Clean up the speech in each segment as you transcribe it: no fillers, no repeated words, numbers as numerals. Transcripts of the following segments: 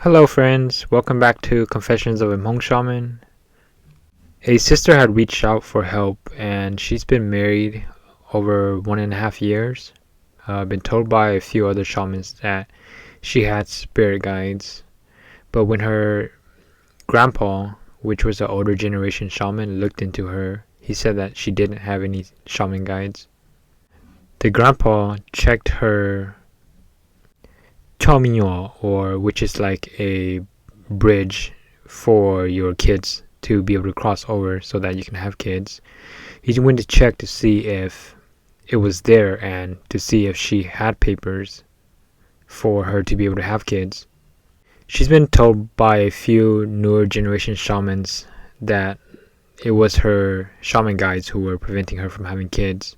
Hello friends, welcome back to Confessions of a Hmong Shaman. A sister had reached out for help and she's been married over 1.5 years. Been told by a few other shamans that she had spirit guides. But when her grandpa, which was an older generation shaman, looked into her, he said that she didn't have any shaman guides. The grandpa checked her chominyo, or which is like a bridge for your kids to be able to cross over so that you can have kids. He went to check to see if it was there and to see if she had papers for her to be able to have kids. She's been told by a few newer generation shamans that it was her shaman guides who were preventing her from having kids.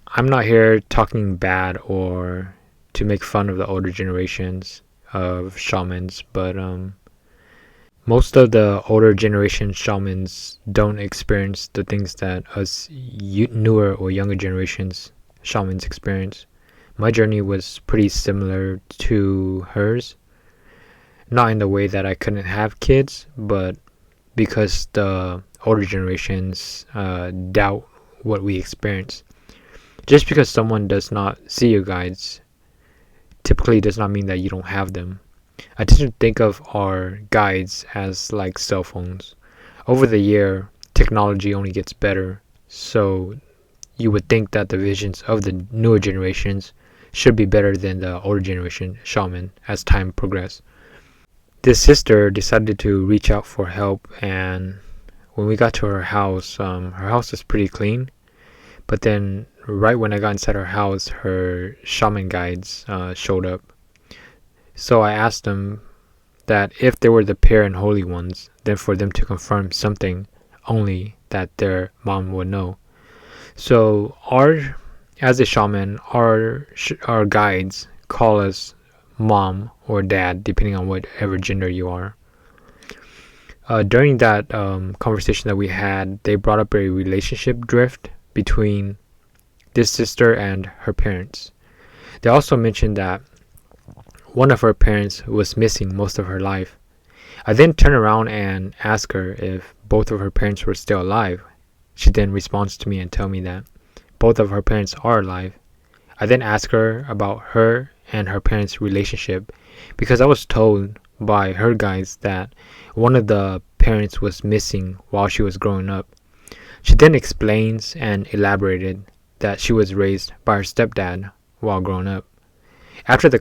I'm not here talking bad or to make fun of the older generations of shamans, but most of the older generation shamans don't experience the things that us newer or younger generations shamans experience. My journey was pretty similar to hers, not in the way that I couldn't have kids, but because the older generations doubt what we experience. Just because someone does not see your guides typically does not mean that you don't have them. I tend to think of our guides as like cell phones. Over the year, technology only gets better, so you would think that the visions of the newer generations should be better than the older generation shaman as time progressed. This sister decided to reach out for help, and when we got to her house was pretty clean. But then, right when I got inside her house, her shaman guides showed up. So I asked them that if they were the pure and holy ones, then for them to confirm something only that their mom would know. So as a shaman, our guides call us mom or dad, depending on whatever gender you are. During that conversation that we had, they brought up a relationship drift between this sister and her parents. They also mentioned that one of her parents was missing most of her life. I then turned around and asked her if both of her parents were still alive. She then responds to me and tells me that both of her parents are alive. I then asked her about her and her parents' relationship because I was told by her guides that one of the parents was missing while she was growing up. She then explains and elaborated that she was raised by her stepdad while growing up. After the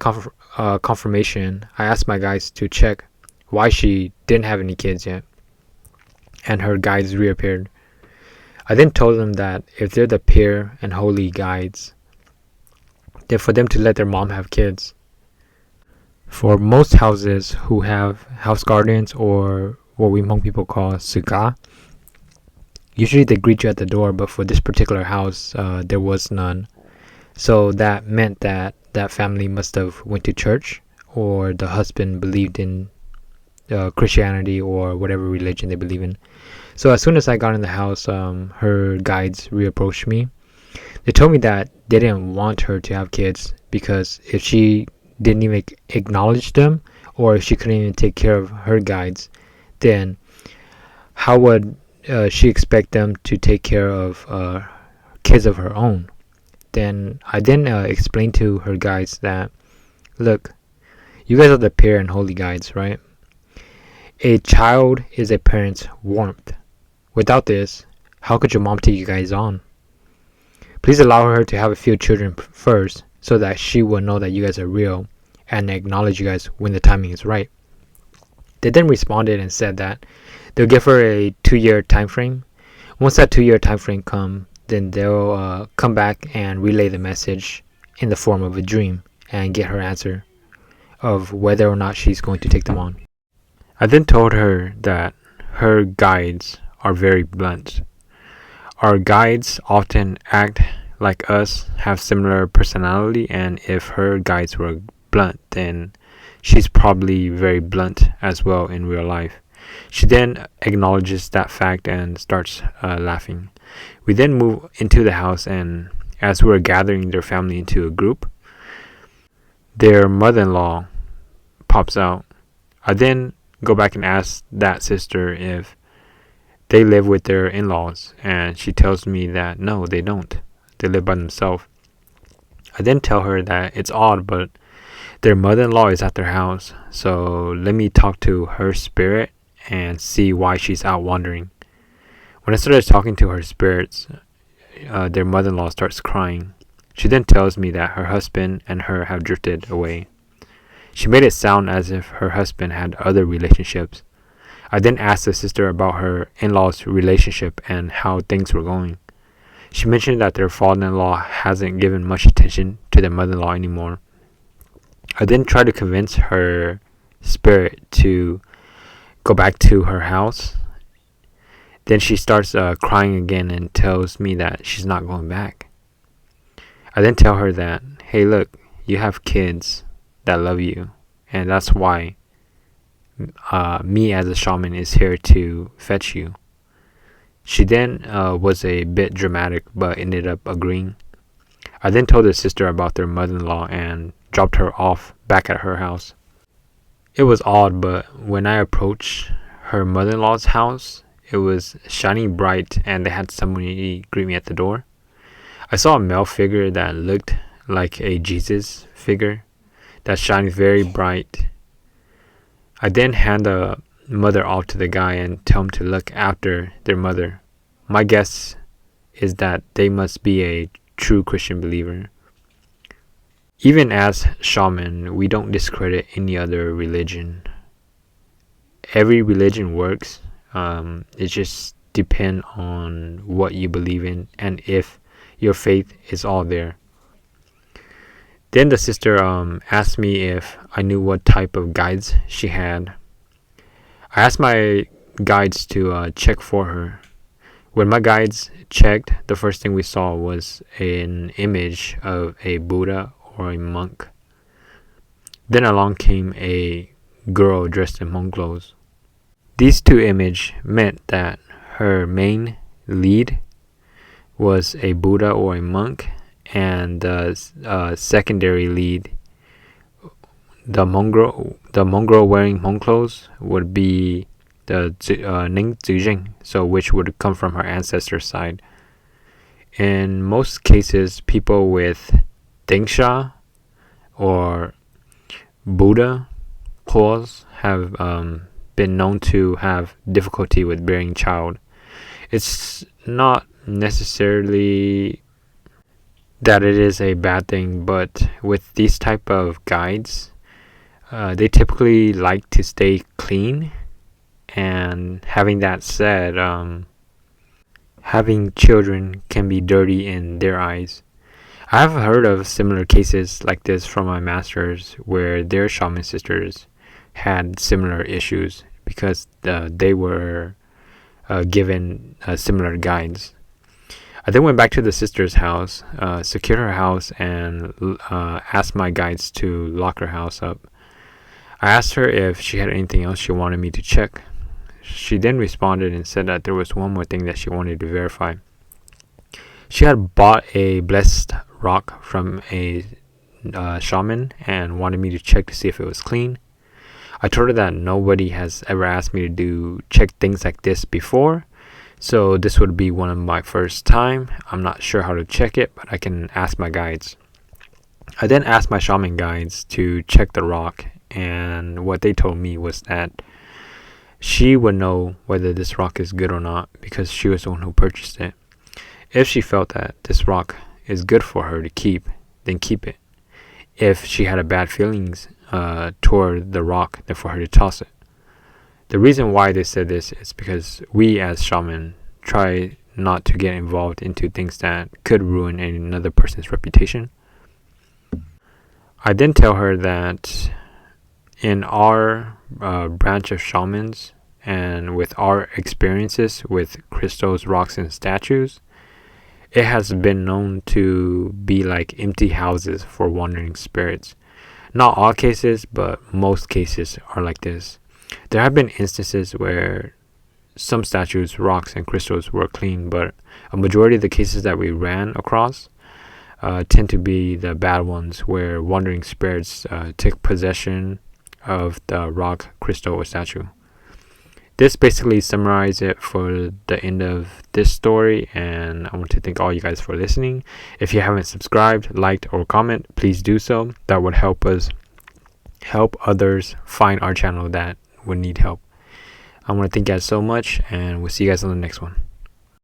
confirmation, I asked my guides to check why she didn't have any kids yet, and her guides reappeared. I then told them that if they're the pure and holy guides, then for them to let their mom have kids. For most houses who have house guardians, or what we Hmong people call suka, usually they greet you at the door, but for this particular house, there was none. So that meant that that family must have went to church, or the husband believed in Christianity or whatever religion they believe in. So as soon as I got in the house, her guides reapproached me. They told me that they didn't want her to have kids because if she didn't even acknowledge them, or if she couldn't even take care of her guides, then how would she expect them to take care of kids of her own? Then I explained to her guides that, look, you guys are the pure and holy guides, right? A child is a parent's warmth. Without this, how could your mom take you guys on? Please allow her to have a few children first so that she will know that you guys are real and acknowledge you guys when the timing is right. They then responded and said that they'll give her a 2-year time frame. Once that 2-year time frame comes, then they'll come back and relay the message in the form of a dream and get her answer of whether or not she's going to take them on. I then told her that her guides are very blunt. Our guides often act like us, have similar personality, and if her guides were blunt, then she's probably very blunt as well in real life. She then acknowledges that fact and starts laughing. We then move into the house, and as we were gathering their family into a group, their mother-in-law pops out. I then go back and ask that sister if they live with their in-laws, and she tells me that no, they don't. They live by themselves. I then tell her that it's odd, but their mother-in-law is at their house, so let me talk to her spirit and see why she's out wandering. When I started talking to her spirits, their mother-in-law starts crying. She then tells me that her husband and her have drifted away. She made it sound as if her husband had other relationships. I then asked the sister about her in-laws' relationship and how things were going. She mentioned that their father-in-law hasn't given much attention to their mother-in-law anymore. I then tried to convince her spirit to go back to her house. Then she starts crying again and tells me that she's not going back. I then tell her that, hey, look, you have kids that love you, and that's why me as a shaman is here to fetch you. She then was a bit dramatic but ended up agreeing. I then told the sister about their mother-in-law and dropped her off back at her house. It was odd, but when I approached her mother-in-law's house, it was shining bright and they had somebody greet me at the door. I saw a male figure that looked like a Jesus figure that shined very bright. I then hand the mother off to the guy and tell him to look after their mother. My guess is that they must be a true Christian believer. Even as shaman, we don't discredit any other religion. Every religion works. It just depends on what you believe in and if your faith is all there. Then the sister asked me if I knew what type of guides she had. I asked my guides to check for her. When my guides checked, the first thing we saw was an image of a Buddha or a monk. Then along came a girl dressed in Hmong clothes. These two images meant that her main lead was a Buddha or a monk, and the secondary lead, the Hmong girl wearing Hmong clothes, would be the Ning Zujing, so which would come from her ancestor side. In most cases, people with Dingsha or Buddha claws have been known to have difficulty with bearing child. It's not necessarily that it is a bad thing, but with these type of guides, they typically like to stay clean. And having that said, having children can be dirty in their eyes. I have heard of similar cases like this from my masters where their shaman sisters had similar issues because they were given similar guides. I then went back to the sister's house, secured her house, and asked my guides to lock her house up. I asked her if she had anything else she wanted me to check. She then responded and said that there was one more thing that she wanted to verify. She had bought a blessed rock from a shaman and wanted me to check to see if it was clean. I told her that nobody has ever asked me to check things like this before, so this would be one of my first time. I'm not sure how to check it, but I can ask my guides. I then asked my shaman guides to check the rock, and what they told me was that she would know whether this rock is good or not because she was the one who purchased it. If she felt that this rock is good for her to keep, then keep it. If she had a bad feelings toward the rock, then for her to toss it. The reason why they said this is because we as shaman try not to get involved into things that could ruin another person's reputation. I then tell her that in our branch of shamans and with our experiences with crystals, rocks, and statues, it has been known to be like empty houses for wandering spirits. Not all cases, but most cases are like this. There have been instances where some statues, rocks, and crystals were clean, but a majority of the cases that we ran across tend to be the bad ones where wandering spirits take possession of the rock, crystal, or statue. This basically summarizes it for the end of this story, and I want to thank all you guys for listening. If you haven't subscribed, liked, or comment, please do so. That would help us help others find our channel that would need help. I want to thank you guys so much, and we'll see you guys on the next one.